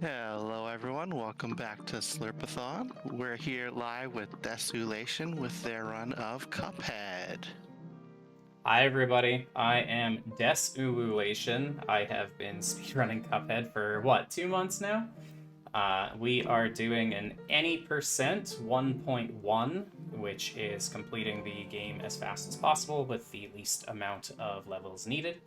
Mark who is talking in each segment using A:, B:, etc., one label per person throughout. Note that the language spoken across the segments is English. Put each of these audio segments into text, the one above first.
A: Hello, everyone. Welcome back to Slurpathon. We're here live with DesuwUlation with their run of Cuphead.
B: Hi everybody, I am DesuwUlation. I have been speedrunning Cuphead for, 2 months now? We are doing an any percent 1.1, which is completing the game as fast as possible with the least amount of levels needed.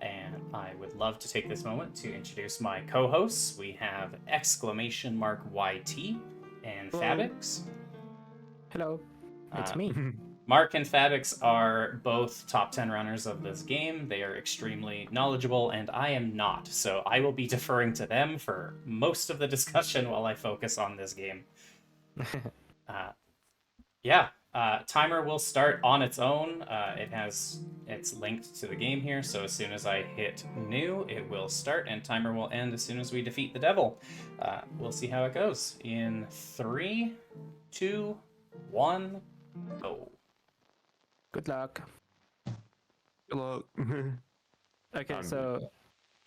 B: And I would love to take this moment to introduce my co-hosts. We have YT and
C: Hello.
B: Fabix.
C: Hello, it's me.
B: Mark and Fabix are both top 10 runners of this game. They are extremely knowledgeable, and I am not, so I will be deferring to them for most of the discussion while I focus on this game. Timer will start on its own. It's linked to the game here, so as soon as I hit new, it will start, and timer will end as soon as we defeat the devil. We'll see how it goes. In 3, 2, 1, go.
C: Good luck.
D: Good luck.
C: Okay, so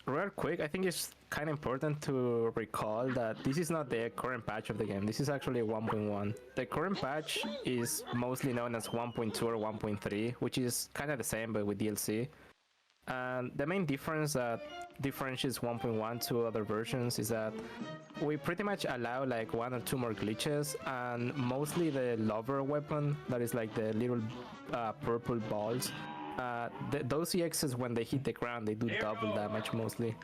C: real quick, I think it's kind of important to recall that this is not the current patch of the game. This is actually 1.1. The current patch is mostly known as 1.2 or 1.3, which is kind of the same but with DLC. And the main difference that differentiates 1.1 to other versions is that we pretty much allow like 1 or 2 more glitches, and mostly the lover weapon, that is like the little purple balls. Those EXs, when they hit the ground, they do double damage mostly.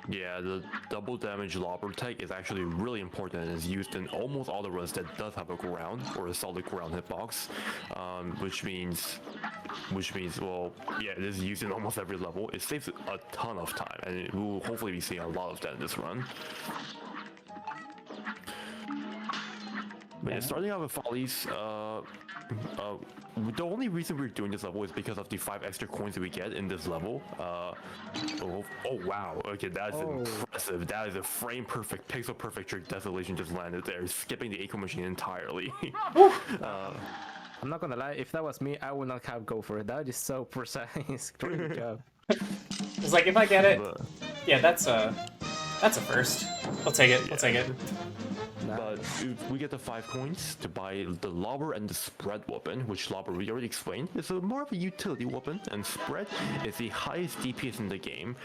D: Yeah, the double damage lobber tech is actually really important and is used in almost all the runs that does have a ground or a solid ground hitbox, which means, well, yeah, it is used in almost every level. It saves a ton of time, and we will hopefully be seeing a lot of that in this run. But yeah, starting out with Follies, the only reason we're doing this level is because of the 5 extra coins that we get in this level. Oh wow, okay, that's impressive. That is a frame perfect, pixel perfect trick DesuwUlation just landed there, skipping the echo machine entirely.
C: I'm not gonna lie, if that was me, I would not have go for it. That is so precise. Great job.
B: It's like, if I get it, yeah, that's a first. I'll take it.
D: Yeah.
B: I'll take it.
D: But we get the 5 coins to buy the lobber and the spread weapon, which lobber we already explained is more of a utility weapon, and spread is the highest DPS in the game,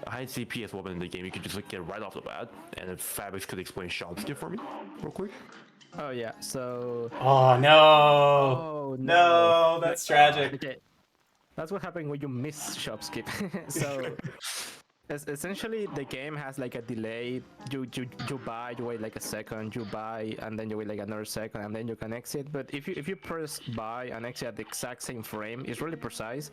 D: highest DPS weapon in the game. You can just like, get right off the bat. And if Fabix could explain shop skip for me, real quick.
C: Oh yeah, so.
B: Oh no!
C: Oh
B: No, that's tragic.
C: Okay. That's what happened when you miss shop skip. So essentially the game has like a delay. You buy, you wait like a second, you buy, and then you wait like another second, and then you can exit. But if you press buy and exit at the exact same frame, it's really precise.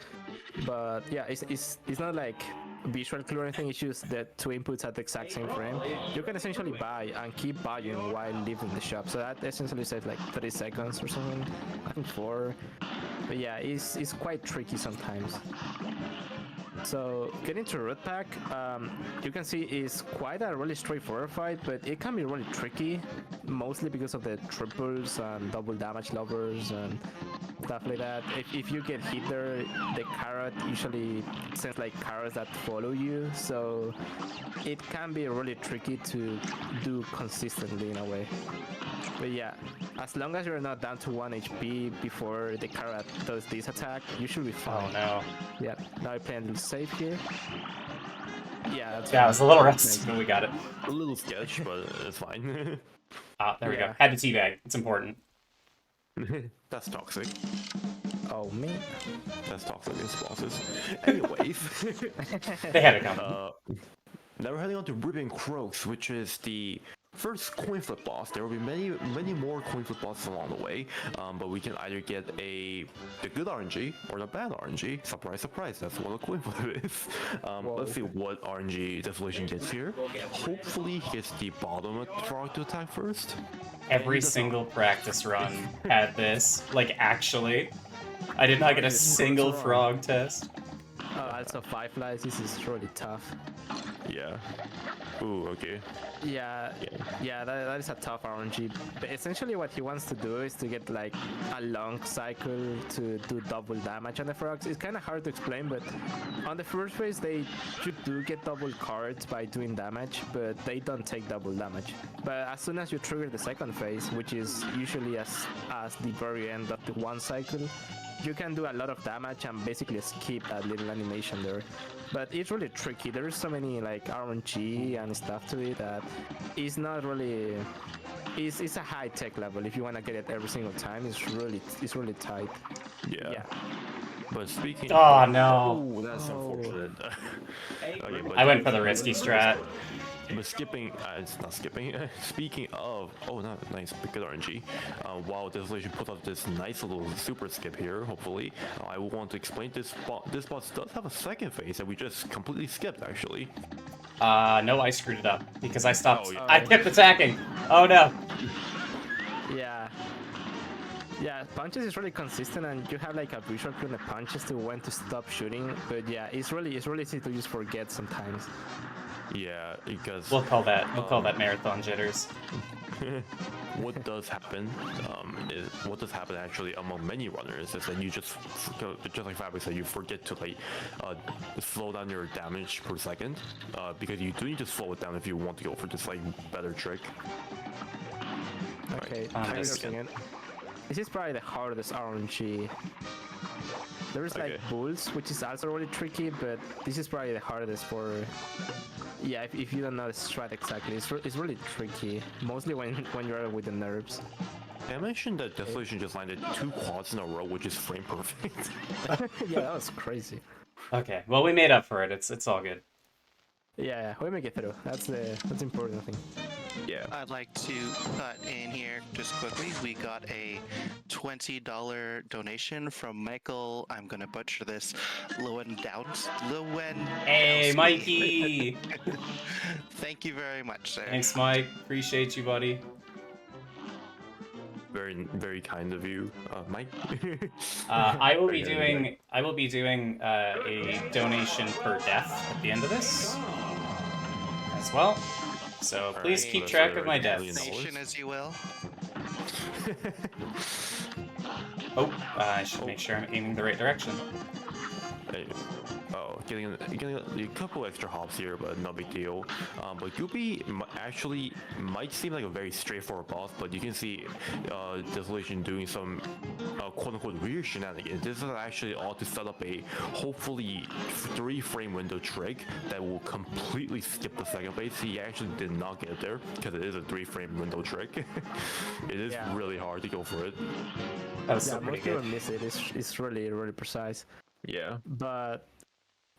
C: But yeah, it's not like visual clue or anything. It's just the 2 inputs at the exact same frame. You can essentially buy and keep buying while leaving the shop. So that essentially saves like 30 seconds or something. I think 4. But yeah, it's quite tricky sometimes. So getting to Root Pack, you can see is quite a really straightforward fight, but it can be really tricky, mostly because of the triples and double damage lovers and stuff like that. If you get hit there, the carrot usually sends like carrots that follow you, so it can be really tricky to do consistently in a way. But yeah, as long as you're not down to 1 HP before the carrot does this attack, you should be fine.
B: Oh no.
C: Yeah, now I play a little safe here. Yeah,
B: Yeah, it was a little rusty, but we got it.
D: A little sketch, but it's fine.
B: There we go. Had to teabag. It's important.
D: That's toxic.
C: Oh man.
D: That's toxic responses. Anyways,
B: They had it coming.
D: now we're heading on to Ribbon Croaks, which is the first coin flip boss. There will be many more coin flip bosses along the way, but we can either get the good RNG or the bad RNG. Surprise, surprise, that's what a coin flip is. Let's see what RNG DesuwUlation gets here. Hopefully he gets the bottom frog to attack first.
B: Every single practice run had this. Like, actually. I did not get a single frog test.
C: Also 5 lives, this is really tough.
D: Yeah. Ooh, okay.
C: Yeah, that is a tough RNG. But essentially, what he wants to do is to get like a long cycle to do double damage on the frogs. It's kind of hard to explain, but on the first phase, you do get double cards by doing damage, but they don't take double damage. But as soon as you trigger the second phase, which is usually as the very end of the one cycle, you can do a lot of damage and basically skip that little animation there. But it's really tricky. There's so many like RNG and stuff to it that it's not really. It's a high tech level. If you want to get it every single time, it's really tight.
D: Yeah. But speaking.
B: Oh no!
D: Oh, that's unfortunate. Okay, but
B: I went for the risky strat.
D: But skipping, it's not skipping. Speaking of, oh, no, nice, good RNG. While DesuwUlation puts out this nice little super skip here, hopefully, I will want to explain this boss does have a second phase that we just completely skipped, actually.
B: No, I screwed it up because I stopped.
D: Oh, yeah.
B: I kept attacking. Oh no!
C: Yeah, punches is really consistent, and you have like a visual cue on the punches to when to stop shooting. But yeah, it's really easy to just forget sometimes.
D: Yeah, because
B: We'll call that marathon jitters.
D: what does happen actually among many runners is that you just like Fabric said, you forget to like slow down your damage per second, because you do need to slow it down if you want to go for this like better trick.
C: Okay,
B: Nice.
C: this is probably the hardest RNG. There is like
D: Okay.
C: bulls, which is also really tricky, but this is probably the hardest for. Yeah, if you don't know the strat exactly, it's really tricky. Mostly when you're with the nerves.
D: I mentioned that DesuwUlation just landed 2 quads in a row, which is frame perfect.
C: Yeah, that was crazy.
B: Okay, well we made up for it. It's all good.
C: Yeah, we make it through. That's the important thing.
D: Yeah.
A: I'd like to cut in here just quickly. We got a $20 donation from Michael. I'm gonna butcher this. Lewandowski.
B: Hey, Mikey!
A: Thank you very much, sir.
B: Thanks, Mike. Appreciate you, buddy.
D: Very, very kind of you, Mike.
B: I will be doing a donation per death at the end of this as well. So please
D: Alright,
B: keep
D: so
B: track
D: that's
B: of my
D: $1
B: deaths.
D: million.
A: Donation as you will.
B: Oh, I should make sure I'm aiming the right direction.
D: Hey, oh, getting a couple extra hops here, but no big deal. But Goopy actually might seem like a very straightforward boss, but you can see DesuwUlation doing some quote-unquote weird shenanigans. This is actually all to set up a hopefully 3-frame window trick that will completely skip the second phase. He actually did not get there because it is a 3-frame window trick. It is
C: Yeah.
D: really hard to go for it.
B: That was
C: Yeah,
B: still pretty
C: most people
B: good.
C: miss it. It's really precise.
D: Yeah.
C: But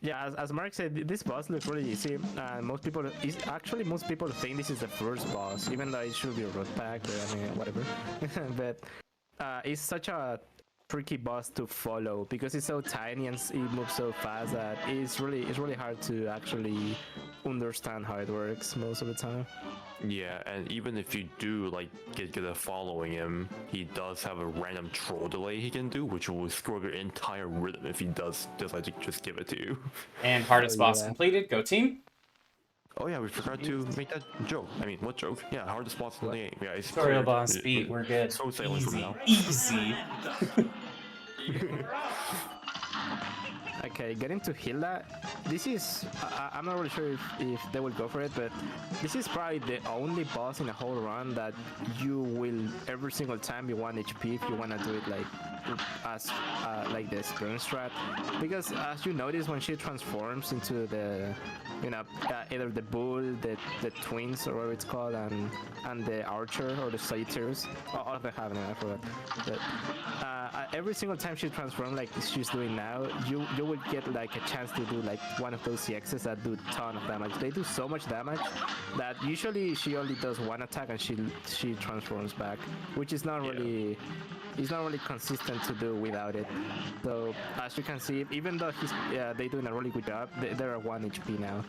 C: yeah, as Mark said, this boss looks really easy. Most people think this is the first boss, even though it should be a road pack or I mean whatever. But it's such a tricky boss to follow because it's so tiny and it moves so fast that it's really hard to actually understand how it works most of the time.
D: Yeah, and even if you do like get good at following him, he does have a random troll delay he can do, which will screw up your entire rhythm if he does decide to just give it to you.
B: And hardest
C: Oh,
B: boss
C: yeah.
B: completed. Go team.
D: Oh yeah, we forgot to make that joke. I mean, what joke? Yeah, hardest boss in the game. Yeah, it's
B: Tutorial
D: clear.
B: boss beat. We're good.
D: So sailing from
B: Easy.
D: now.
B: Easy.
C: Okay, getting to Hilda, this is, I'm not really sure if they will go for it, but this is probably the only boss in the whole run that you will every single time be 1 HP if you want to do it like as like the sprint strat, because as you notice when she transforms into the, you know, either the bull, the twins or whatever it's called, and the archer or the satyrs, all of them have an I forgot. But every single time she transforms like she's doing now, you would get like a chance to do like one of those CXs that do a ton of damage. They do so much damage that usually she only does 1 attack and she transforms back, which is not really. It's not really consistent to do without it. So as you can see, even though they're doing a really good job, they're at 1 HP now.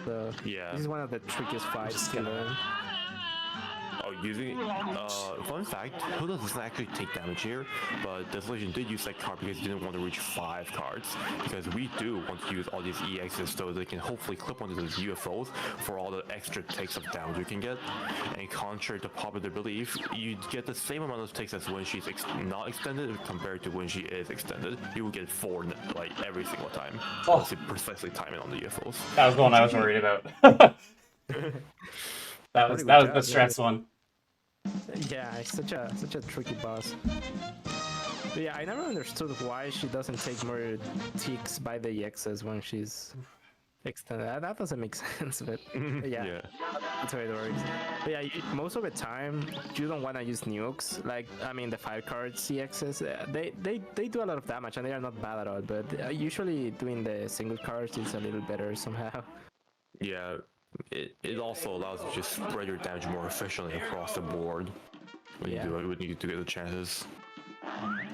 C: So
D: Yeah.
C: this is one of the trickiest fights to learn.
D: Oh, fun fact, Hilda doesn't actually take damage here, but DesuwUlation did use that card because he didn't want to reach 5 cards. Because we do want to use all these EXs so they can hopefully clip onto those UFOs for all the extra takes of damage you can get. And contrary to popular belief, you get the same amount of takes as when she's not extended compared to when she is extended. You will get 4 like every single time.
B: Oh.
D: Unless you precisely time it on the UFOs.
B: That was the one I was worried about. that was the stress one.
C: Yeah, it's such a tricky boss. But yeah, I never understood why she doesn't take more ticks by the EXs when she's extended. That doesn't make sense, but yeah, that's how it works. But yeah, most of the time you don't want to use nukes. Like, I mean, the 5 card CXs, they do a lot of damage and they are not bad at all. But usually doing the single cards is a little better somehow.
D: Yeah, it also allows you to just spread your damage more efficiently across the board when you do it, when you do get the chances.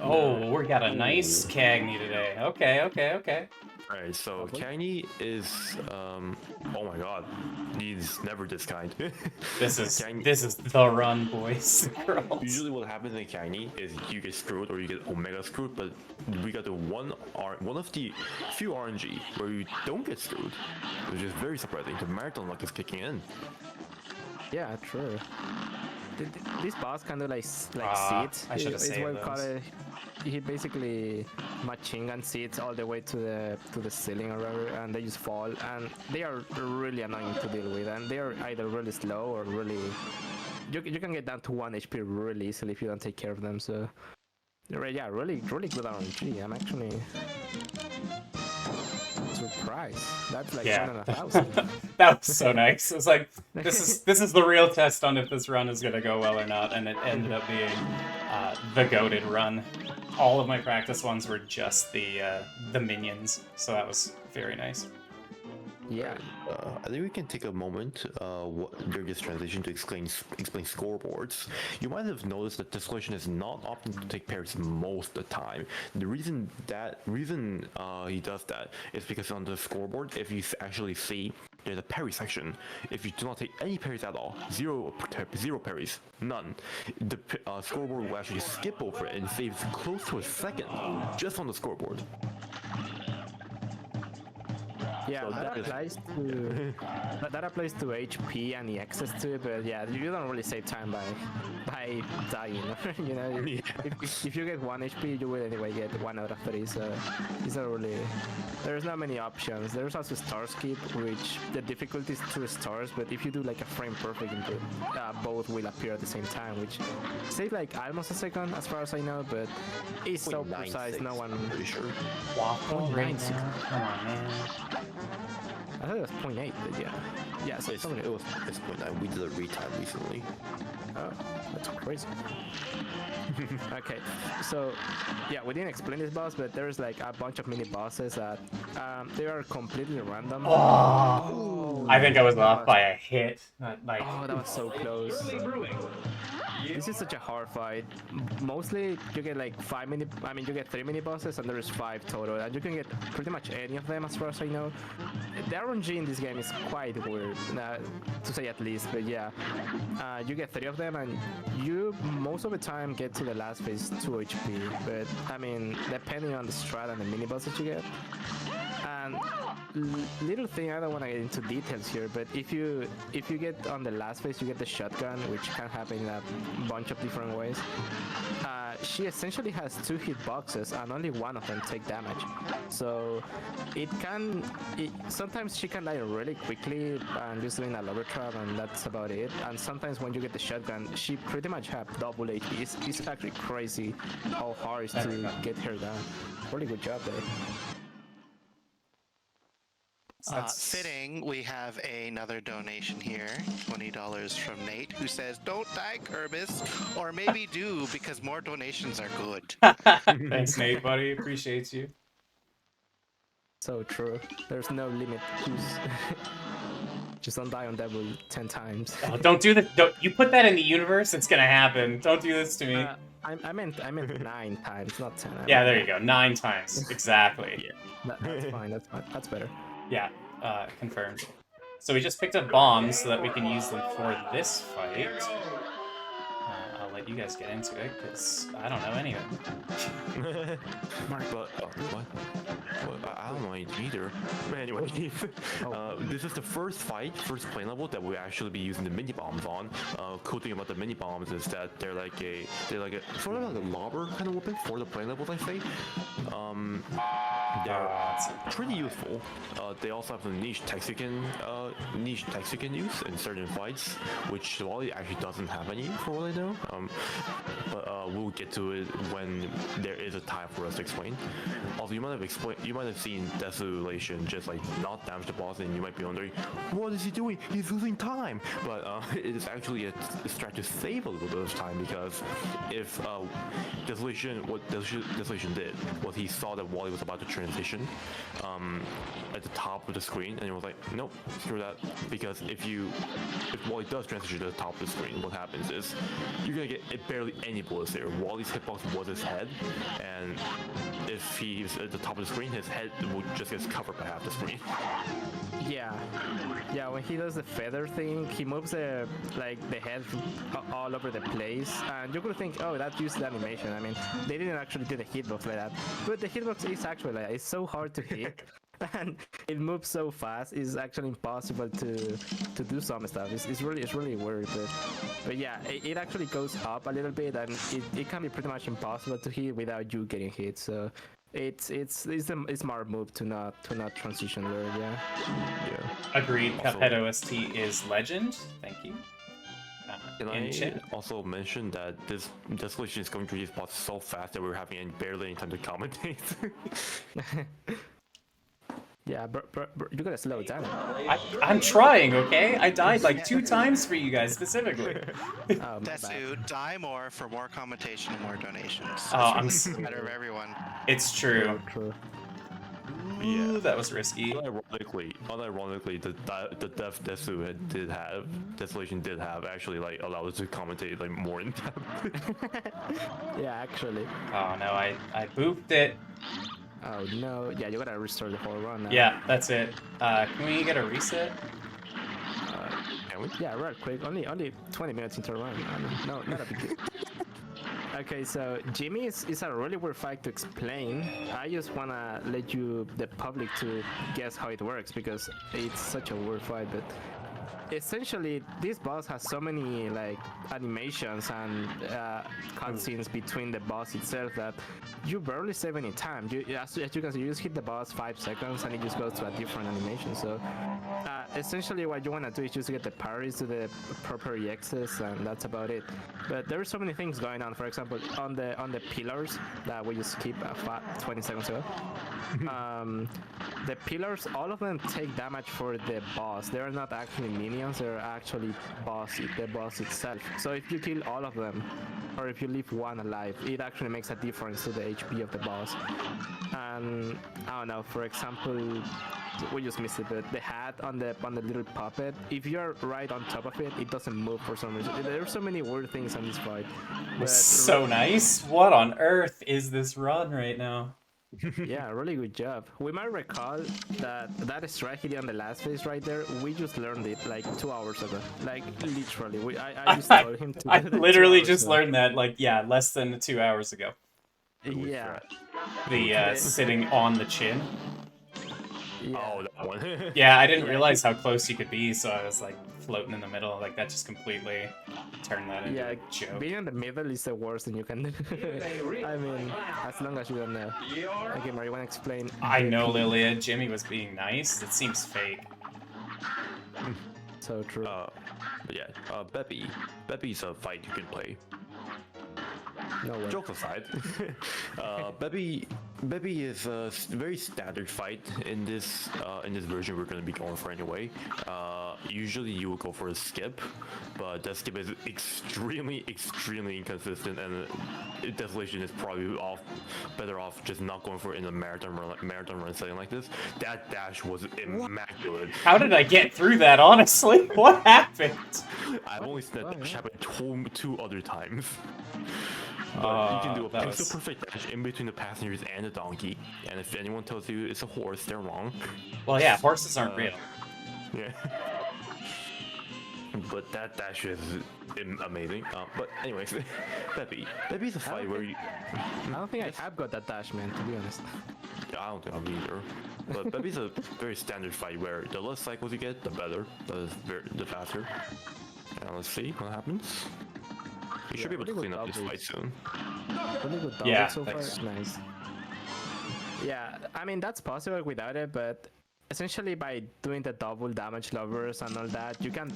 B: Oh, we got a nice Cagney today. Okay.
D: Alright, so Cagney is oh my god, he's never this kind.
B: This is the run, boys and girls.
D: Usually what happens in Cagney is you get screwed or you get Omega screwed, but we got the one of the few RNG where you don't get screwed, which is very surprising. The marathon luck is kicking in.
C: Yeah, true. This boss kind of like seeds.
B: I should have saved
C: what we call
B: those.
C: it. He basically machine gun seeds all the way to the ceiling or whatever, and they just fall, and they are really annoying to deal with, and they are either really slow or really. You can get down to 1 HP really easily if you don't take care of them. So, yeah, really good RNG. I'm actually surprised. That's like 1 in 1,000.
B: That was so nice. It was like this is the real test on if this run is gonna go well or not, and it ended up being the goated run. All of my practice ones were just the minions, so that was very nice.
C: Yeah.
D: I think we can take a moment during this transition to explain scoreboards. You might have noticed that DesuwUlation is not opting to take parries most of the time. The reason he does that is because on the scoreboard, if you actually see there's a parry section. If you do not take any parries at all, zero parries, none, the scoreboard will actually skip over it and saves close to a second just on the scoreboard.
C: Yeah,
D: So
C: that applies to HP and the access to it, but yeah, you don't really save time by dying. You know, if you get 1 HP, you will anyway get 1 out of 3. So it's not really. There's not many options. There's also star skip, which the difficulty is 2 stars, but if you do like a frame perfect input, both will appear at the same time, which saves like almost a second as far as I know, but it's so precise. No one.
D: I'm pretty sure.
B: Waffle right now. Come on, man.
C: I thought it was 0.8, but yeah. Yeah, so
D: It's 0.9. We did a retime recently.
C: Oh, that's crazy. Okay, so yeah, we didn't explain this boss, but there's like a bunch of mini bosses that they are completely random.
B: Oh, I think I was off by a hit. Like,
C: oh, that was so close. This is such a hard fight. Mostly you get like 3 mini bosses and there's 5 total, and you can get pretty much any of them as far as I know. The RNG in this game is quite weird, to say at least, but yeah. You get 3 of them and you most of the time get to the last phase 2 HP, but I mean, depending on the strat and the mini bosses you get. And little thing, I don't want to get into details here, but if you get on the last phase, you get the shotgun, which can happen in a bunch of different ways. She essentially has 2 hitboxes and only 1 of them take damage. So sometimes she can die really quickly and just doing a lover trap, and that's about it. And sometimes when you get the shotgun, she pretty much have double HP. It's actually crazy how hard it is to get her down. Really good job there.
A: Fitting, we have another donation here, $20 from Nate, who says, "Don't die, Kerbis, or maybe do, because more donations are good."
B: Thanks, Nate, buddy. Appreciate you.
C: So true. There's no limit. Just don't die on devil 10 times.
B: Oh, don't do that. Don't you put that in the universe? It's gonna happen. Don't do this to me.
C: I meant 9 times, not 10.
B: Yeah, there you go. 9 times. Exactly.
C: Yeah. That's fine. That's fine. That's better.
B: Yeah, confirmed. So we just picked up bombs so that we can use them for this fight. let you guys get into it because I don't know any of it.
D: But what? Well, I don't know it either. But anyway, this is the first plane level that we'll actually be using the mini bombs on. Cool thing about the mini bombs is that they're like a sort of like a lobber kind of weapon for the plane levels, I say. They're pretty useful. They also have some niche text you can use in certain fights, which Wally actually doesn't have any for what I know. But we'll get to it when there is a time for us to explain. Also, you might have seen DesuwUlation just like not damage the boss, and you might be wondering, what is he doing? He's losing time. But it is actually a strat to save a little bit of time, because if what DesuwUlation did was he saw that Wally was about to transition at the top of the screen, and he was like, nope, screw that, because if Wally does transition to the top of the screen, what happens is you're gonna get barely any bullets there. Wally's hitbox was his head, and if he's at the top of the screen, his head will just get covered by half the screen.
C: Yeah, when he does the feather thing, he moves the head all over the place, and you could think, oh, that used the animation. I mean, they didn't actually do the hitbox like that, but the hitbox is actually like, it's so hard to hit. And it moves so fast, it's actually impossible to do some stuff. It's really weird, but yeah, it actually goes up a little bit, and it can be pretty much impossible to hit without you getting hit. So it's a smart move to not transition there. Yeah.
B: Agreed. Cuphead OST is legend. Thank you.
D: Can I also mention that this DesuwUlation is going through these bots so fast that we're having barely any time to commentate.
C: Yeah, bro, you gotta slow down.
B: I'm trying, okay? I died like 2 times for you guys specifically.
C: Oh,
A: Desu, die more for more commentation and more donations.
B: Oh, I'm
A: better of everyone.
B: It's true.
C: True.
B: Ooh, that was risky.
D: Unironically, the dev DesuwUlation did have actually like allowed us to commentate like more in depth.
C: Yeah, actually.
B: Oh no, I booped it.
C: Oh no, yeah, you gotta restore the whole run now.
B: Yeah, that's it. Can we get a reset?
D: Can we?
C: Yeah, real quick. Only 20 minutes into the run. I mean, no, not a big deal. Okay, so Jimmy is a really weird fight to explain. I just wanna let the public to guess how it works, because it's such a weird fight. But essentially, this boss has so many like animations and cutscenes between the boss itself that you barely save any time. As you can see, you just hit the boss 5 seconds and it just goes to a different animation. So essentially what you want to do is just get the parries to the proper EXs, and that's about it. But there are so many things going on. For example, on the pillars that we just skipped 20 seconds ago, the pillars, all of them take damage for the boss. They are not actually minions, they're actually the boss itself. So if you kill all of them, or if you leave one alive, it actually makes a difference to the HP of the boss. And I don't know, for example, we just missed it, but the hat on the little puppet, if you're right on top of it, it doesn't move for some reason. There are so many weird things on this fight. But
B: So nice. What on earth is this run right now?
C: Yeah, really good job. We might recall that strategy on the last phase right there, we just learned it like 2 hours ago. Like literally, I just told him to
B: I
C: do that
B: literally
C: 2 hours
B: just
C: ago.
B: learned that like, yeah, less than 2 hours ago.
C: Yeah.
B: The sitting on the chin.
C: Yeah.
D: Oh, that one.
B: Yeah, I didn't realize how close you could be, so I was like floating in the middle. Like that just completely turned that into
C: Yeah,
B: a joke.
C: being in the middle is the worst thing you can do. I mean, as long as you don't know. Okay, Mario, you want to explain?
B: I know, Lilia. Jimmy was being nice. It seems fake.
C: So true.
D: But yeah, Beppy's a fight you can play.
C: No way.
D: Jokes aside, Beppy is a very standard fight in this version we're going to be going for anyway. Usually you will go for a skip, but that skip is extremely inconsistent, and DesuwUlation is probably better off just not going for it in a marathon run setting like this. That dash was immaculate.
B: How did I get through that, honestly? What happened?
D: I've only seen that dash happen two other times. But you can do a pixel perfect dash in between the passengers and the donkey, and if anyone tells you it's a horse, they're wrong.
B: Well, yeah, horses aren't real.
D: Yeah. but that dash is amazing. But anyways, Peppy's a fight where you.
C: I don't think I have got that dash, man, to be honest.
D: Yeah, I don't think I'm either. But Peppy's a very standard fight where the less cycles you get, the better, the faster. And let's see what happens. You should be able to clean up this fight soon.
C: Really good double
B: Yeah,
C: so far.
B: thanks.
C: Nice. Yeah, I mean that's possible without it, but essentially by doing the double damage lovers and all that, you can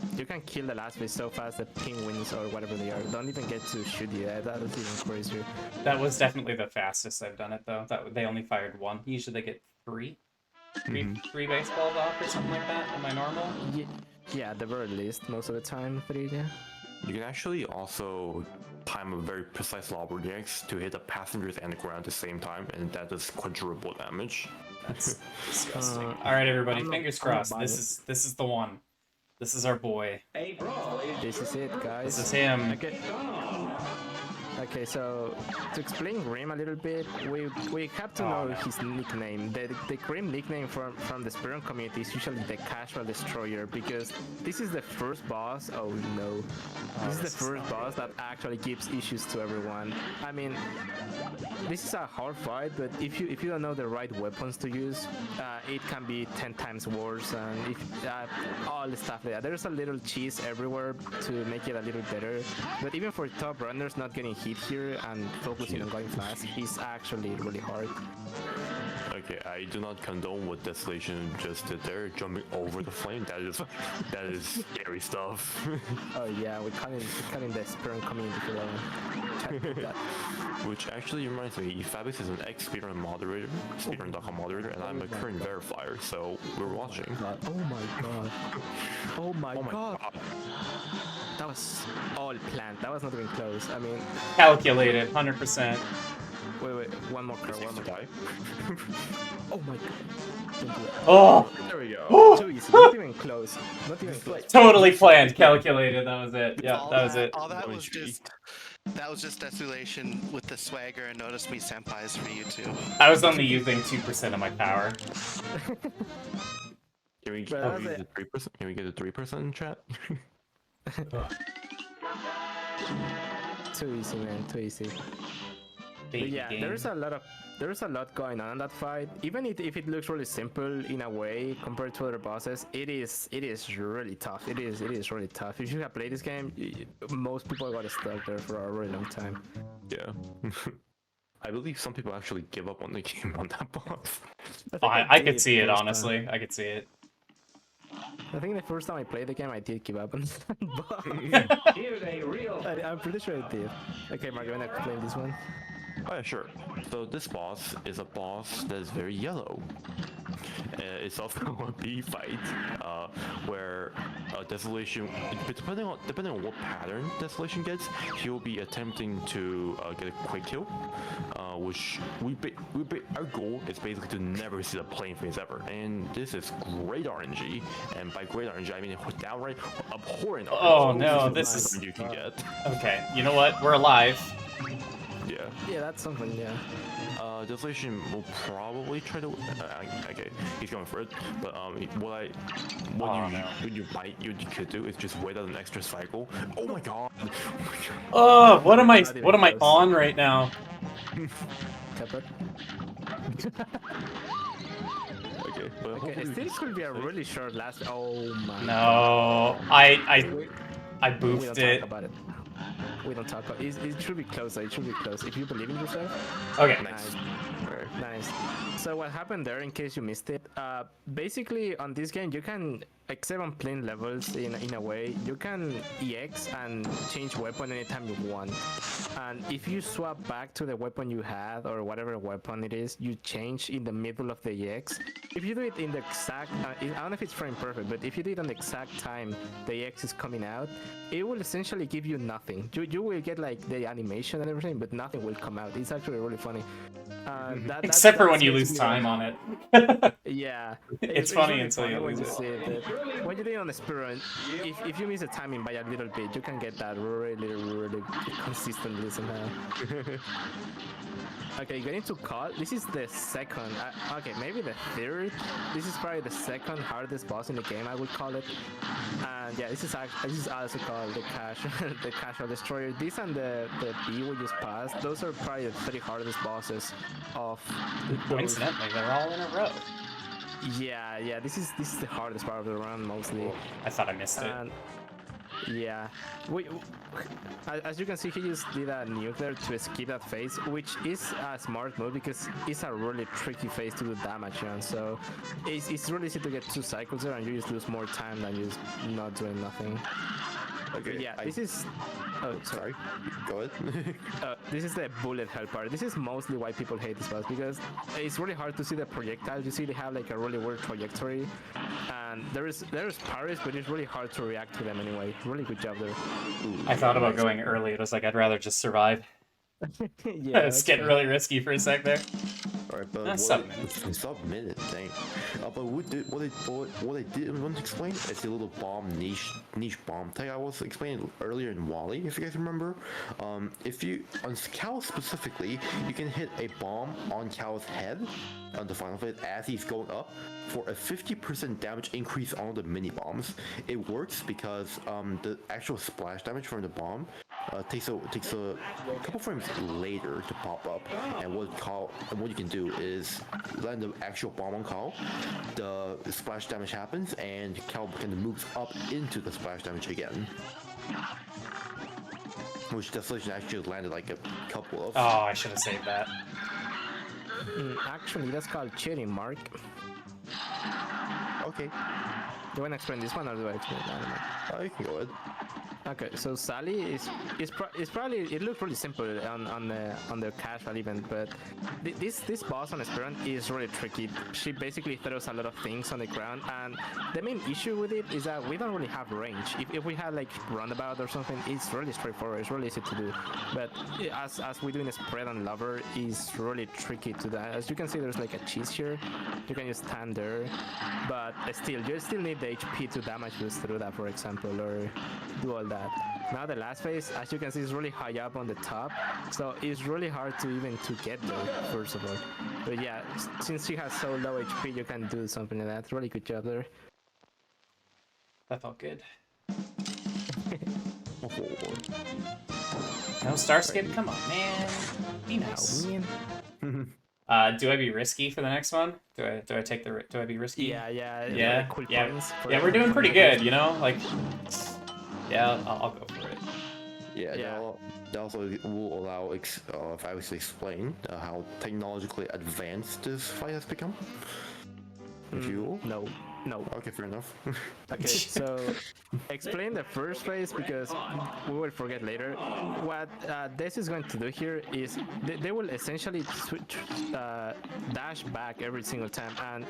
C: kill the last phase so fast that penguins or whatever they are don't even get to shoot you. That's even crazier.
B: That was definitely the fastest I've done it though. That they only fired one. Usually they get three baseballs off or something like that. Am I normal?
C: Yeah, at the very least, most of the time, 3, yeah.
D: You can actually also time a very precise lob rejects to hit the passengers and the ground at the same time, and that does quadruple damage.
B: That's disgusting. All right, everybody,
C: I'm
B: fingers
C: not gonna
B: crossed.
C: buy
B: This is the one. This is our boy.
C: This is it, guys.
B: This is him.
C: Okay, so to explain Grim a little bit, we have to know his nickname. The Grim nickname from the Speedrun community is usually the Casual Destroyer, because this is the first boss. Oh no, this is the first boss that actually gives issues to everyone. I mean, this is a hard fight, but if you don't know the right weapons to use, it can be 10 times worse. And if all the stuff like that, there's a little cheese everywhere to make it a little better. But even for top runners, not getting hit here and focusing on going fast is actually really hard.
D: Okay, I do not condone what DesuwUlation just did there, jumping over the flame. That is scary stuff.
C: Oh yeah, we're cutting the Speedrun community for that one. Check that.
D: Which actually reminds me, Fabrics is an ex-speedrun moderator, speedrun.com moderator, and I'm a current verifier, so we're watching.
C: Oh my god. Oh my god. That was all planned. That was not even close. I mean,
B: Calculated, 100%.
C: wait, one more curl, one more
D: Die.
C: Oh my god. Don't do it.
B: Oh,
D: There we go.
C: Too easy. Not even close. Not even close.
B: totally planned, calculated. That was it. Yeah,
A: All
B: that was it.
A: All that
D: Going
A: was
D: to be.
A: that was just DesuwUlation with the swagger and notice me senpais for you too.
B: I was only using 2% of my power.
D: Can we
C: But that was
D: get the 3%? Can we get a 3% in chat?
C: Too easy, man. Too easy. But
B: Baby
C: yeah,
B: game.
C: there's a lot going on in that fight. Even if it looks really simple in a way compared to other bosses, it is really tough. It is really tough. If you have played this game, most people got stuck there for a really long time.
D: Yeah. I believe some people actually give up on the game on that boss.
B: I could see it, honestly. I could see it.
C: I think the first time I played the game, I did give up on that boss. I'm pretty sure I did. Okay, Mark, you wanna explain this one?
D: Oh yeah, sure. So this boss is a boss that is very yellow. It's also a B fight, where DesuwUlation, depending on what pattern DesuwUlation gets, he will be attempting to get a quick kill, which our goal is basically to never see the plane phase ever. And this is great RNG, and by great RNG I mean downright abhorrent RNG.
B: Oh no, this is...
D: you can get.
B: Okay, you know what? We're alive.
D: Yeah.
C: Yeah, that's something, yeah.
D: DesuwUlation will probably try to. Okay, he's going for it. But what you could do is just wait out an extra cycle. Oh my god!
B: Oh, what am I
C: Not even close.
B: on right now?
C: Cuphead.
D: Okay, but
C: Okay,
D: hopefully
C: this could be a really short last. Oh my.
B: No, I
C: We don't
B: boofed
C: talk
B: it.
C: about it. We don't talk about it. It should be close. It should be close. If you believe in yourself.
B: Okay.
C: Nice. Nice. So what happened there, in case you missed it, basically on this game you can, except on plain levels in a way, you can EX and change weapon anytime you want. And if you swap back to the weapon you had, or whatever weapon it is, you change in the middle of the EX. If you do it in the exact, I don't know if it's frame perfect, but if you do it on the exact time the EX is coming out, it will essentially give you nothing. You will get like the animation and everything, but nothing will come out. It's actually really funny.
B: Except for when
C: that's
B: you lose
C: basically
B: time on it.
C: yeah,
B: It's funny
C: really
B: until you
C: when
B: lose it.
C: see it. But when you're doing on the Speedrun, if you miss the timing by a little bit, you can get that really consistently somehow. Okay, getting to cut. This is the second. Okay, maybe the third. This is probably the second hardest boss in the game, I would call it. And And yeah, this is also called the the casual destroyer. This and the B we just passed, those are probably the 3 hardest bosses of those.
B: Coincidentally, they're all in a row.
C: Yeah, this is the hardest part of the run mostly.
B: I thought I missed it.
C: And yeah, as you can see, he just did a nuclear to escape that phase, which is a smart move because it's a really tricky phase to do damage on. So it's really easy to get 2 cycles there, and you just lose more time than just not doing nothing.
D: Okay.
C: Yeah, this is. Oh, sorry.
D: Go ahead.
C: This is the bullet hell part. This is mostly why people hate this boss because it's really hard to see the projectiles. You see, they have like a really weird trajectory, and there's parries, but it's really hard to react to them anyway. Really good job there.
B: I thought about going early. It was like I'd rather just survive.
C: Yeah,
B: It's getting really risky for a sec there.
D: Alright, but
B: That's
D: sub-minute, dang. But what I did want to explain is the little bomb niche bomb thing I was explaining earlier in Wally, if you guys remember. If you on Cal specifically, you can hit a bomb on Cal's head on the final phase as he's going up for a 50% damage increase on the mini bombs. It works because the actual splash damage from the bomb takes a couple frames later to pop up, and what you can do is land the actual bomb on Cal, the splash damage happens, and Cal kind of moves up into the splash damage again. Which DesuwUlation actually landed like a couple of.
B: Oh, I should have saved that.
C: Actually, that's called cheating, Mark.
D: Okay.
C: Do you want to explain this one or do I explain that?
D: You can go ahead.
C: Okay, so Sally is probably, it looks really simple on the casual event, but this boss on Esperant is really tricky. She basically throws a lot of things on the ground, and the main issue with it is that we don't really have range. If we had like roundabout or something, it's really straightforward. It's really easy to do, but as we do in Spread and Lover, it's really tricky to do. As you can see, there's like a cheese here. You can just stand there, but still, you still need the HP to damage boost through that, for example, or do all that. Now the last phase, as you can see, is really high up on the top, so it's really hard to even to get there, first of all. But yeah, since she has so low HP, you can do something like that. Really good job there.
B: That felt good. No Starscape, come on, man. Be nice. Do I be risky for the next one? Do I be risky?
C: Yeah. Cool points
B: Yeah, we're doing pretty good, you know? Like, yeah, I'll go for it.
D: Yeah. That also will allow if I was to explain how technologically advanced this fight has become. If you will.
C: No.
D: Okay, fair enough.
C: Okay, so explain the first phase because we will forget later. What this is going to do here is they will essentially dash back every single time, and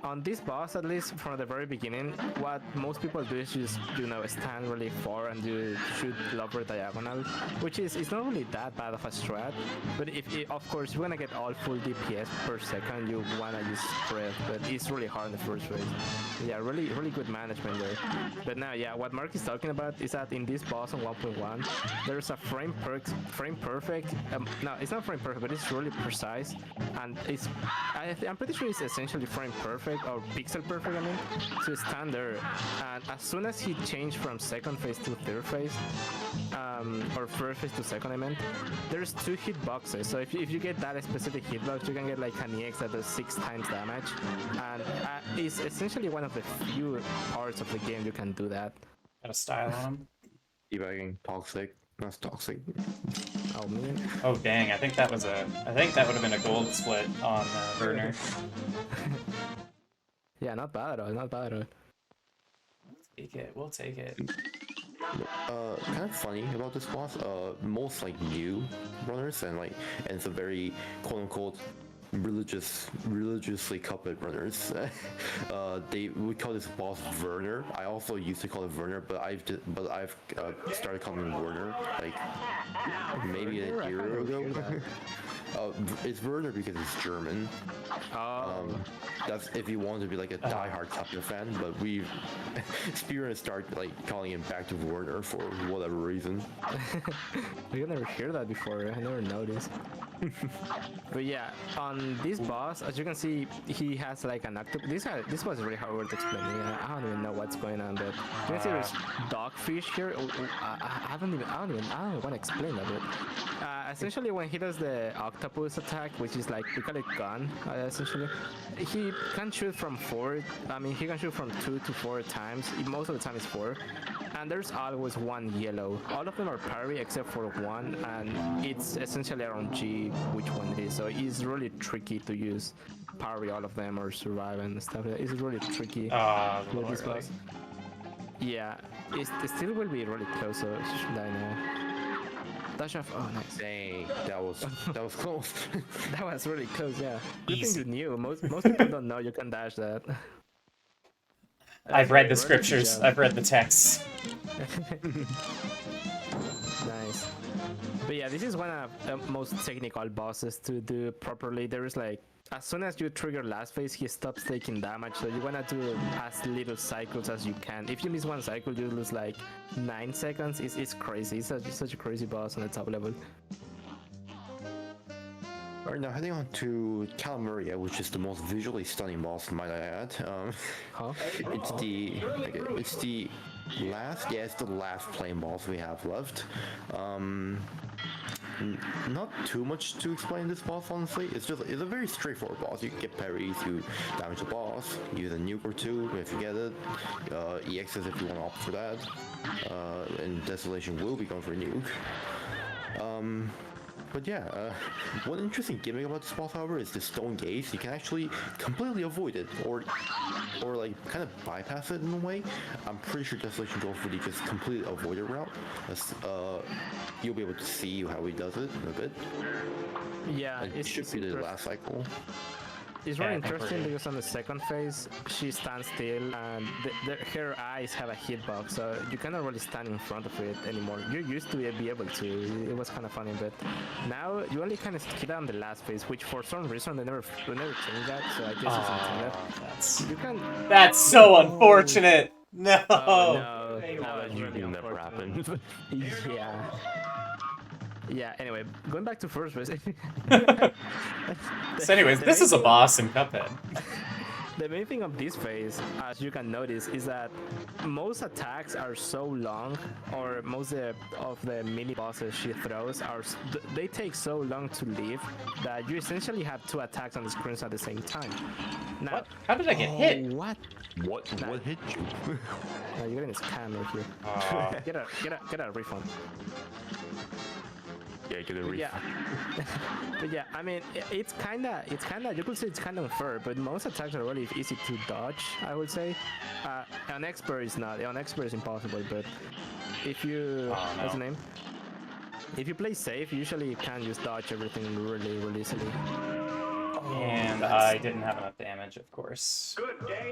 C: on this boss, at least from the very beginning, what most people do is just stand really far and do shoot lower diagonal, which is it's not really that bad of a strat. But of course you wanna get all full DPS per second, you wanna use spread, but it's really hard in the first phase. Yeah, really good management there. But now, yeah, what Mark is talking about is that in this boss on 1.1, there's a frame perfect. No, it's not frame perfect, but it's really precise, and I'm pretty sure it's essentially frame perfect or pixel perfect. I mean, so stand there, and as soon as he changed from second phase to third phase, or first phase to second, I meant, there's 2 hitboxes. So if you get that specific hitbox, you can get like an EX that does 6 times damage, and it's essentially one of the few parts of the game you can do that.
B: Got a style on him.
D: Debugging toxic. That's toxic.
C: Oh man.
B: Oh dang! I think that would have been a gold split on Werner.
C: Yeah, not bad at all. Not bad at all.
B: We'll take it.
D: Kind of funny about this boss. Most like new runners and it's a very quote unquote religiously Cuphead runners. They would call this boss Werner. I also used to call it Werner, but I've started calling him Werner like maybe a year ago. It's Werner because it's German. That's if you want to be like a diehard Cuphead fan, but Spear started like calling him back to Werner for whatever reason.
C: I never heard that before. I never noticed. But yeah, on this boss, as you can see, he has like an octopus. This was really hard to explain. Yeah, I don't even know what's going on, but you can see there's dogfish here. I don't want to explain that. But essentially, when he does the octopus attack, which is like we call it gun, essentially, he can shoot from 4. I mean, he can shoot from 2 to 4 times. Most of the time, it's 4. And there's always one yellow. All of them are parry except for one, and it's essentially around G which one it is. So it's really tricky to use parry all of them or survive and stuff. It's really tricky with this boss. Yeah, it still will be really close, so it should die now. Dash off. Oh, nice.
D: Dang, that was close.
C: That was really close. Yeah. Good thing you knew. Most people don't know you can dash that.
B: I've read the scriptures. I've read the texts.
C: Nice. But yeah, this is one of the most technical bosses to do properly. There is like, as soon as you trigger last phase, he stops taking damage. So you wanna do as little cycles as you can. If you miss one cycle, you lose like 9 seconds. It's crazy. It's such a crazy boss on the top level.
D: Alright, now heading on to Calamaria, which is the most visually stunning boss, might I add.
C: Huh?
D: It's the last plain boss we have left. Not too much to explain this boss, honestly. It's a very straightforward boss. You can get parries, you damage the boss, use a nuke or two if you get it, EXs if you want to opt for that, and DesuwUlation will be going for a nuke. But yeah, one interesting gimmick about this boss, however, is the stone gaze. You can actually completely avoid it, or like kind of bypass it in a way. I'm pretty sure DesuwUlation goes for the just completely avoided route. You'll be able to see how he does it in a bit.
C: Yeah,
D: it should be the last cycle.
C: It's really interesting because on the second phase, she stands still and her eyes have a hitbox, so you cannot really stand in front of it anymore. You used to be able to, it was kind of funny, but now you only kind of hit on the last phase, which for some reason they never changed that, so I guess it's intended.
B: That's so unfortunate! No!
C: Oh, no.
D: That never happened.
C: Yeah. Yeah, anyway, going back to first phase.
B: So anyways, this is a boss in Cuphead.
C: The main thing of this phase, as you can notice, is that most attacks are so long, or most of the mini bosses she throws they take so long to leave that you essentially have 2 attacks on the screens at the same time. Now,
B: What? How did I get hit?
C: What?
D: What hit you?
C: No, you're getting a scam right here. Get a refund.
D: Yeah, get a refund.
C: Yeah. But yeah, I mean, it's kinda, you could say it's kinda unfair, but most attacks are really easy to dodge, I would say. An expert is not, an expert is impossible, but if you, what's the name? If you play safe, usually you can just dodge everything really easily.
B: And I didn't have enough damage, of course.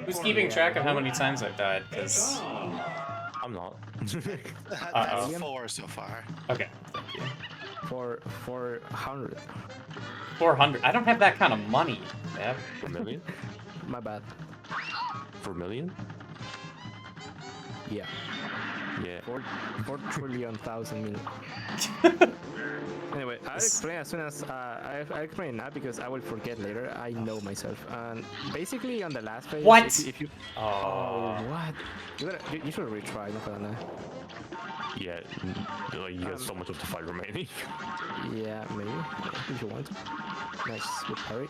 B: Who's keeping track of how many times I've died? Because
D: I'm not.
A: That's 4 so far.
B: okay, thank you.
C: 400.
B: 400. I don't have that kind of money. Yeah.
D: 4 million?
C: My bad.
D: 4 million?
C: Yeah.
D: Yeah.
C: 4 trillion thousand million. Anyway, I'll explain as soon as I explain now because I will forget later. I know myself. And basically on the last phase,
B: what?
C: If you what? You should retry. No problem.
D: Yeah, like you got so much of the fight remaining.
C: Yeah, maybe if you want. Nice with parry.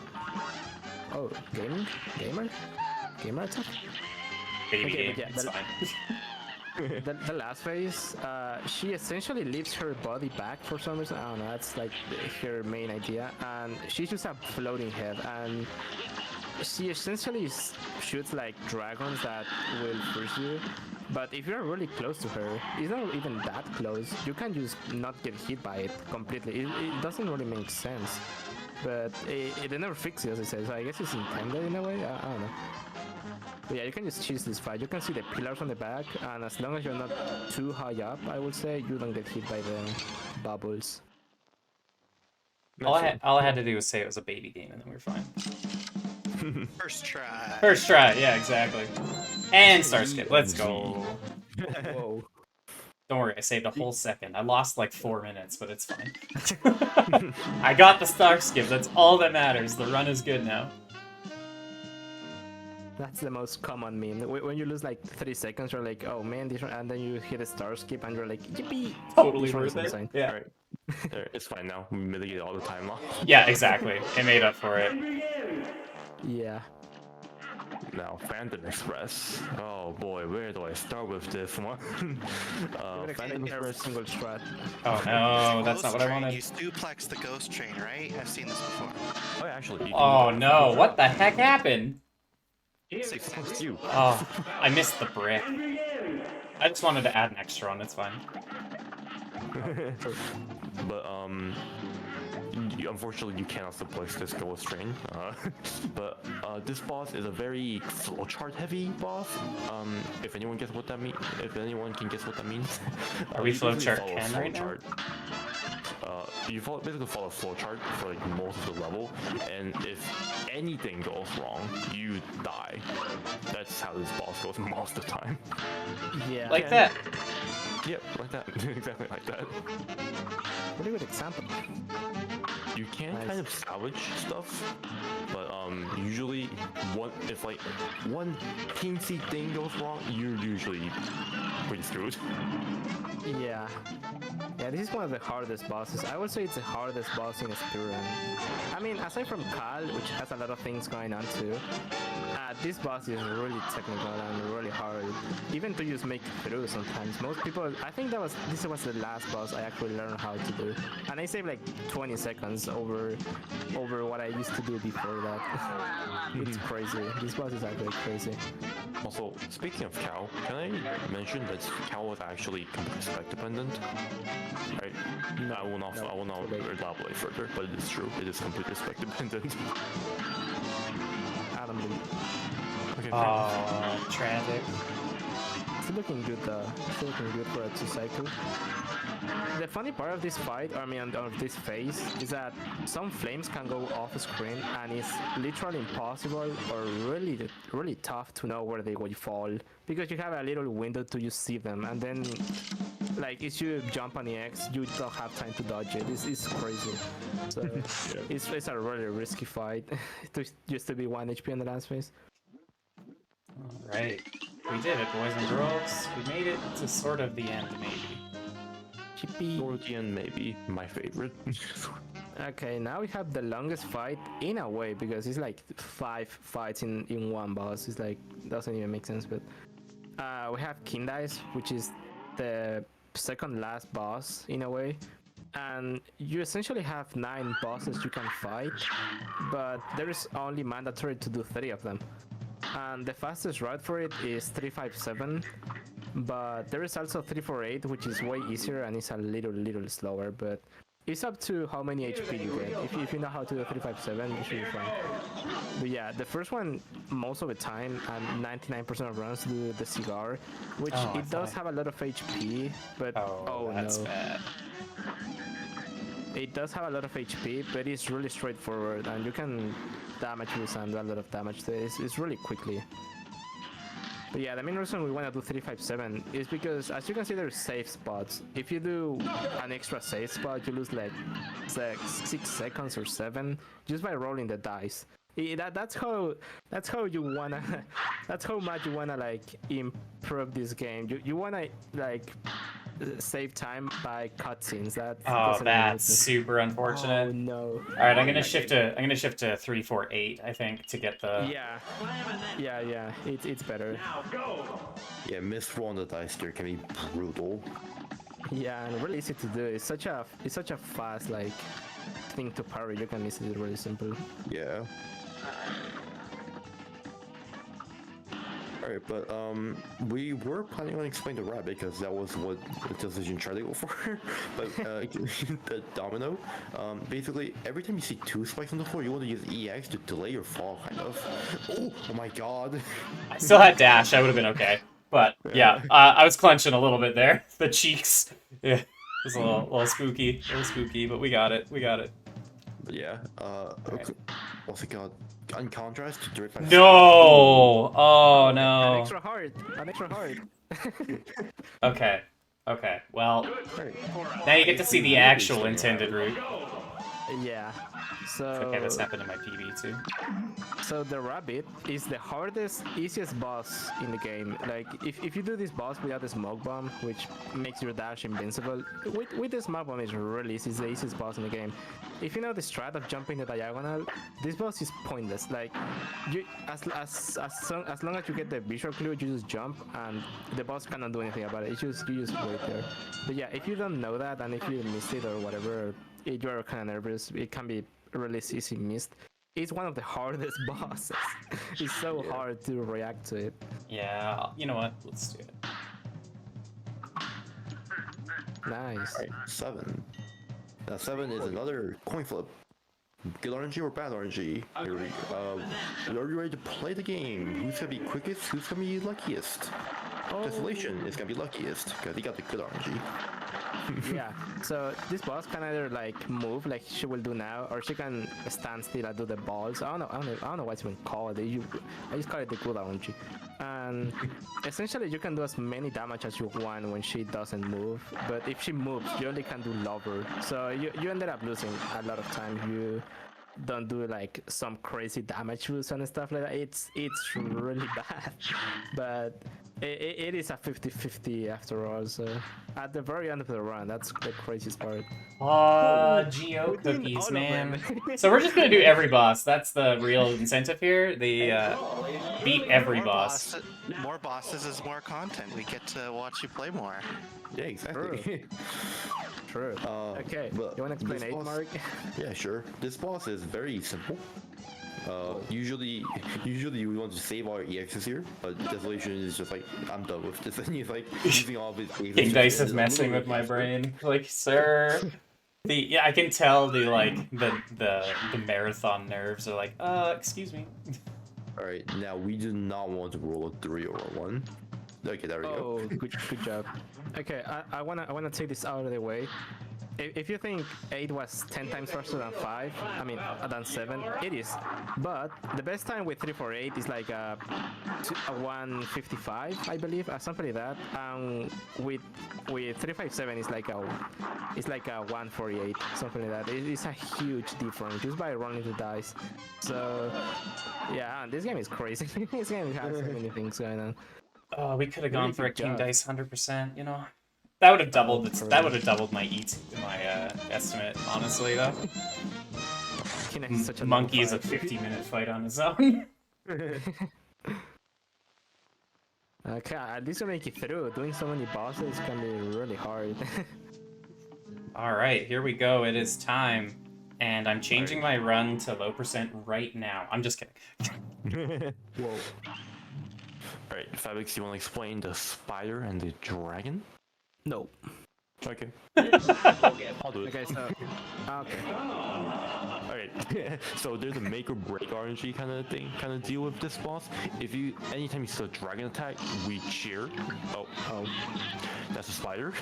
C: Oh, gamer attack.
B: Baby,
C: yeah,
B: it's fine.
C: The last phase, she essentially leaves her body back for some reason. I don't know. That's like her main idea, and she's just a floating head, and she essentially shoots like dragons that will freeze you. But if you're really close to her, it's not even that close. You can just not get hit by it completely. It doesn't really make sense. But they never fix it, as I said. So I guess it's intended in a way. I don't know. But yeah, you can just choose this fight. You can see the pillars on the back, and as long as you're not too high up, I would say, you don't get hit by the bubbles.
B: All I had to do was say it was a baby game, and then we were fine.
A: First try.
B: First try, yeah, exactly. And Starscape, let's go.
C: Whoa.
B: Don't worry, I saved a whole second. I lost like 4 minutes, but it's fine. I got the star skip. That's all that matters. The run is good now.
C: That's the most common meme. When you lose like 3 seconds, you're like, oh man, this one, and then you hit a star skip and you're like, yippee!
B: Totally
C: This one is
B: worth it.
C: insane.
B: Yeah.
D: Alright. It's fine now. We mitigate all the time loss.
B: Yeah, exactly. It made up for it.
C: Yeah.
D: Now, Phantom Express. Oh boy, where do I start with this one? Phantom
C: Every
D: Express.
C: single strat.
B: Oh no, that's not what I
A: Train,
B: wanted.
A: You suplex the ghost train, right? I've seen this before.
D: Oh, yeah, actually. You can
B: Oh
D: do that.
B: no, what the heck happened?
D: It's you.
B: Oh, I missed the brick. I just wanted to add an extra one, it's fine.
D: But unfortunately you cannot suplex this ghost train. But this boss is a very flowchart heavy boss. If anyone gets what that means, if anyone can guess what that means.
B: Are we
D: you basically
B: flowchart
D: follow a
B: 10 right now?
D: flowchart. You basically follow a flowchart for like most of the level, and if anything goes wrong, you die. That's how this boss goes most of the time.
C: Yeah.
B: Like that.
D: Yep, like that. Exactly like that.
C: Pretty good example.
D: You can
C: Nice.
D: kind of salvage stuff, but usually if like one teensy thing goes wrong, you're usually pretty screwed.
C: Yeah. Yeah, this is one of the hardest bosses. I would say it's the hardest boss in speedrun. I mean, aside from Kal, which has a lot of things going on too, this boss is really technical and really hard, even to just make it through sometimes. Most people, I think this was the last boss I actually learned how to do, and I saved like 20 seconds over what I used to do before that. It's crazy. This boss is actually crazy.
D: Also, speaking of Cow, can I mention that Cow was actually completely spec dependent? Right? No, I will not elaborate further, but it is true. It is completely spec dependent.
C: I don't believe.
D: Okay,
B: Oh, tragic.
C: Still looking good still looking good for a 2-cycle. The funny part of this fight, I mean of this phase, is that some flames can go off screen and it's literally impossible or really tough to know where they will fall, because you have a little window to just see them, and then like if you jump on the X, you don't have time to dodge it. It's crazy. So it's a really risky fight. It used to be 1 HP in the last phase.
B: Alright. We did it, boys and girls. We made it to sort of the end, maybe.
C: Chippy.
D: Nordian, maybe my favorite.
C: Okay, now we have the longest fight in a way, because it's like 5 fights in one boss. It's like doesn't even make sense. But we have Kindais, which is the second last boss in a way, and you essentially have 9 bosses you can fight, but there is only mandatory to do 3 of them. And the fastest route for it is 357, but there is also 348, which is way easier and it's a little slower, but it's up to how many HP you get. If you know how to do 357, you should be fine. But yeah, the first one, most of the time, and 99% of runs do the cigar, which it does have a lot of HP, but oh
B: that's
C: no.
B: bad.
C: It does have a lot of HP, but it's really straightforward, and you can damage this and do a lot of damage to it. It's really quickly. But yeah, the main reason we want to do 357 is because, as you can see, there's safe spots. If you do an extra safe spot, you lose like 6 seconds or 7 just by rolling the dice. That's how you wanna. That's how much you wanna like improve this game. You wanna like save time by cutscenes.
B: That's super unfortunate.
C: Oh no.
B: All right, I'm gonna shift to 348, I think, to get the.
C: Yeah. It's better.
D: Yeah, misroll on the dice there can be brutal.
C: Yeah, and really easy to do. It's such a fast like thing to parry. You can easily do it really simple.
D: Yeah. Alright, but we were planning on explaining the rat because that was what the decision tried to go for. But the domino, basically every time you see 2 spikes on the floor, you want to use EX to delay your fall, kind of. Oh my god.
B: I still had dash. I would have been okay. But yeah, I was clenching a little bit there. The cheeks. Yeah, it was a little spooky, but we got it.
D: But yeah,
B: Right.
D: what's it called? On contrast to Dirt 5.
B: No! Oh no.
C: An extra heart.
B: Okay. Okay, well,
D: Alright.
B: now you get to see the actual intended route.
C: Yeah. So
B: Okay, this happened in my PB too.
C: So the rabbit is the hardest, easiest boss in the game. Like if you do this boss without the smoke bomb, which makes your dash invincible, with the smoke bomb is really easy. It's the easiest boss in the game. If you know the strat of jumping the diagonal, this boss is pointless. Like you, as long as you get the visual clue, you just jump, and the boss cannot do anything about it. You just wait there. But yeah, if you don't know that, and if you missed it or whatever, if you're kind of nervous, it can be really easy missed. It's one of the hardest bosses. It's so hard to react to it.
B: Yeah, you know what? Let's do it.
C: Nice.
D: Alright, 7. Now 7 is another coin flip. Good RNG or bad RNG? Are you ready to play the game? Who's gonna be quickest? Who's gonna be luckiest? DesuwUlation is gonna be luckiest because he got the good RNG.
C: Yeah. So this boss can either like move, like she will do now, or she can stand still and do the balls. I don't know what's even called. I just call it the good RNG. And essentially, you can do as many damage as you want when she doesn't move. But if she moves, you only can do lover. So you ended up losing a lot of time. You don't do like some crazy damage rules and stuff like that. It's really bad. But it is a 50-50 after all. So at the very end of the run, that's the craziest part.
B: Geo
C: Within all
B: cookies,
C: of
B: man.
C: them.
B: So we're just gonna do every boss. That's the real incentive here. The beat every
A: More
B: boss.
A: More bosses is more content. We get to watch you play more.
D: Yeah, exactly.
C: True. Okay.
D: but
C: You want to explain
D: this
C: 8,
D: boss-
C: Mark?
D: Yeah, sure. This boss is very simple. Usually you want to save all your EXs here, but DesuwUlation is just like, I'm done with this, and he's like using all of his aces.
B: King Dice is
D: and
B: messing with my brain. Like, sir. Yeah, I can tell the marathon nerves are like, excuse me.
D: Alright, now we do not want to roll a 3 or a 1. Okay, there we go.
C: Oh, good job. Okay, I wanna take this out of the way. If you think 8 was 10 times faster than 5, I mean than 7, it is. But the best time with 348 is like a 155, I believe, something like that. With 357 it's like a 148, something like that. It's a huge difference just by rolling the dice. So yeah, this game is crazy. This game has so many things going on.
B: Oh, we could have gone
C: Really
B: for a
C: good
B: King
C: job.
B: Dice 100%, you know? That would have doubled my estimate, honestly, though.
C: Kinect is such a
B: Monkey is
C: low
B: a
C: five.
B: 50-minute fight on his own.
C: Okay, at least we make it through. Doing so many bosses can be really hard.
B: Alright, here we go. It is time. And I'm changing my run to low percent right now. I'm just kidding.
C: Whoa.
D: Alright, Fabix, you want to explain the spider and the dragon?
C: No.
D: Okay. I'll do it.
C: Okay, so okay.
D: Alright, so there's a make or break RNG kind of thing, kind of deal with this boss. Anytime you see a dragon attack, we cheer. Oh, that's a spider.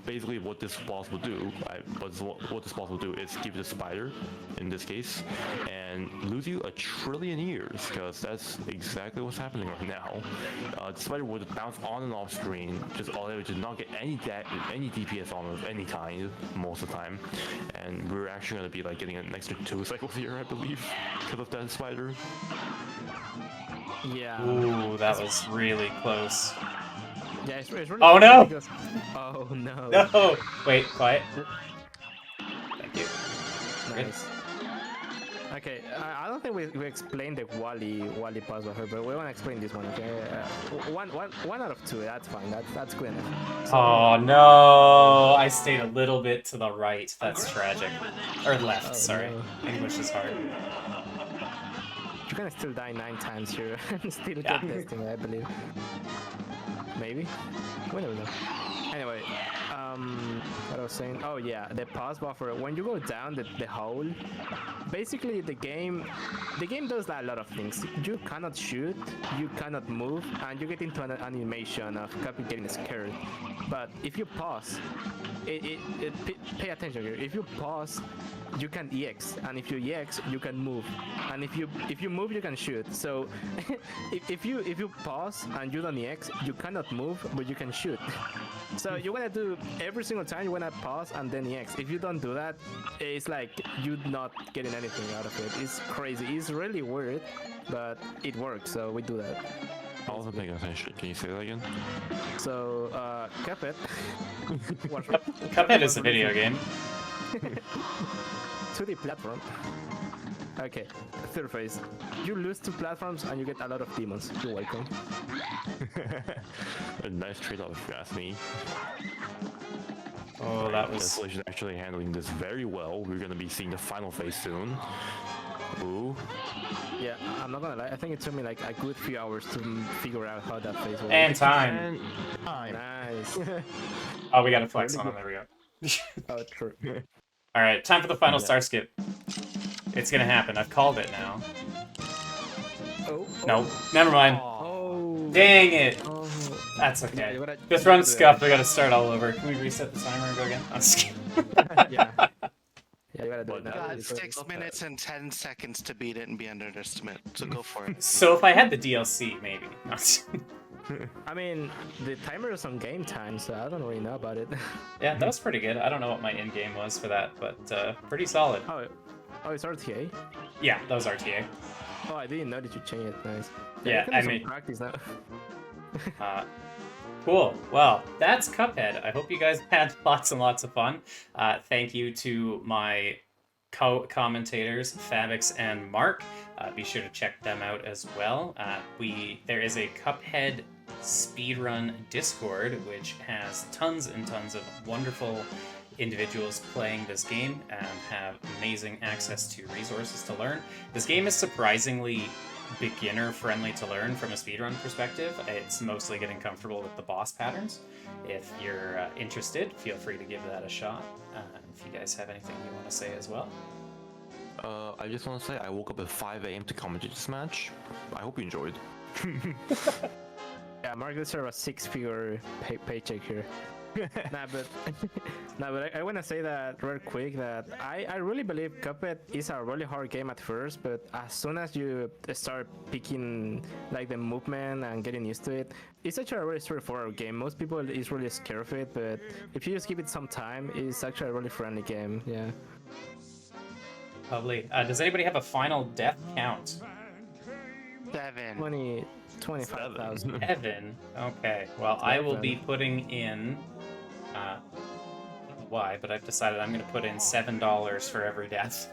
D: Basically, what this boss will do, what this boss will do is give the spider, in this case, and lose you 1 trillion years, because that's exactly what's happening right now. The spider would bounce on and off screen, just all it would just not get any DPS on of any kind most of the time, and we're actually going to be like getting an extra 2 cycles here, I believe, because of that spider.
C: Yeah.
B: Ooh, that was really close.
C: Yeah, it's really
B: Oh,
C: funny
B: no!
C: because... Oh no.
B: No! Wait, quiet. Thank you.
C: Nice. Okay, I don't think we explained the Wally puzzle here, but we want to explain this one. Okay, one out of 2. That's fine. That's good enough. So,
B: Oh no! I stayed a little bit to the right. That's tragic. Or left,
C: Oh,
B: sorry.
C: no.
B: English is hard.
C: You're gonna still die 9 times here and still
B: Yeah.
C: get testing, I believe. Maybe. We never know. Anyway, what I was saying? Oh yeah, the pause buffer. When you go down the hole, basically the game does a lot of things. You cannot shoot, you cannot move, and you get into an animation of Cuphead getting scared. But if you pause, pay attention here. If you pause, you can EX, and if you EX, you can move, and if you move, you can shoot. So if you pause and you don't EX, you cannot move, but you can shoot. So you wanna do every single time you wanna pause and then EX. If you don't do that, it's like you're not getting anything out of it. It's crazy. It's really weird, but it works. So we do that.
D: I wasn't paying attention. Can you say that again?
C: So Cuphead.
B: Cuphead is a video game.
C: 2D platform. Okay, third phase. You lose 2 platforms and you get a lot of demons. You're welcome.
D: A nice trade-off if you ask me.
B: Oh, that was...
D: DesuwUlation actually handling this very well. We're gonna be seeing the final phase soon. Ooh.
C: Yeah, I'm not gonna lie. I think it took me like a good few hours to figure out how that phase works.
B: And time.
D: And time.
C: Nice.
B: Oh, we got a flex on him. There we go.
C: Oh, true.
B: All right, time for the final star skip. It's gonna happen. I've called it now.
C: Oh.
B: No, never mind.
C: Oh.
B: Dang it.
C: Oh.
B: That's okay.
C: You gotta-
B: This run's scuffed. We gotta start all over. Can we reset the timer and go again? I'm just kidding.
C: Yeah. Yeah, you gotta do it now.
A: Got
C: It's-
A: 6 minutes and 10 seconds to beat it and be underestimate. So go for it.
B: So if I had the DLC, maybe.
C: I mean, the timer is on game time, so I don't really know about it.
B: Yeah, that was pretty good. I don't know what my in-game was for that, but pretty solid.
C: Oh, it's RTA?
B: Yeah, that was RTA.
C: Oh, I didn't know that you changed it. Nice.
B: Yeah,
C: you can
B: I
C: do some
B: mean-
C: practice now.
B: Cool. Well, that's Cuphead. I hope you guys had lots and lots of fun. Thank you to my co-commentators, Fabix and Mark. Be sure to check them out as well. There is a Cuphead speedrun Discord, which has tons and tons of wonderful individuals playing this game and have amazing access to resources to learn. This game is surprisingly beginner-friendly to learn from a speedrun perspective. It's mostly getting comfortable with the boss patterns. If you're interested, feel free to give that a shot. If you guys have anything you want to say as well.
D: I just want to say I woke up at 5 a.m. to commentate this match. I hope you enjoyed.
C: Yeah, Mark deserves a 6-figure paycheck here. but I want to say that real quick that I really believe Cuphead is a really hard game at first, but as soon as you start picking like the movement and getting used to it, it's actually a really straightforward game. Most people is really scared of it, but if you just give it some time, it's actually a really friendly game. Yeah.
B: Lovely. Does anybody have a final death count?
A: 7.
C: 25,000.
B: Evan. Okay. Well, I will be putting in. I don't know why, but I've decided I'm going to put in $7 for every death.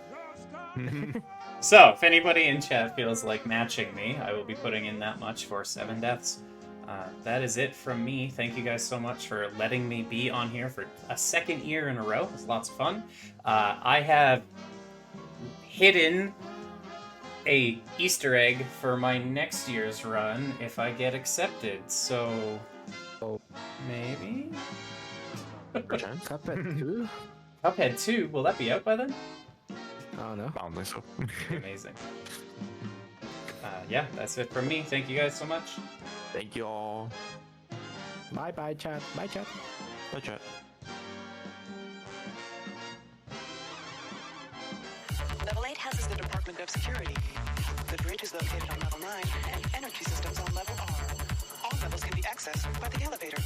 B: So, if anybody in chat feels like matching me, I will be putting in that much for 7 deaths. That is it from me. Thank you guys so much for letting me be on here for a second year in a row. It was lots of fun. I have hidden a Easter egg for my next year's run if I get accepted. So, maybe?
C: Cuphead 2?
B: Cuphead 2, will that be out by then?
C: I don't know.
D: I don't think so.
B: Amazing. Yeah, that's it from me. Thank you guys so much.
D: Thank you all.
C: Bye, chat. Bye, chat.
D: Bye, chat.
E: Level 8 houses the Department of Security. The bridge is located on level 9, and energy systems on level R. All levels can be accessed by the elevator.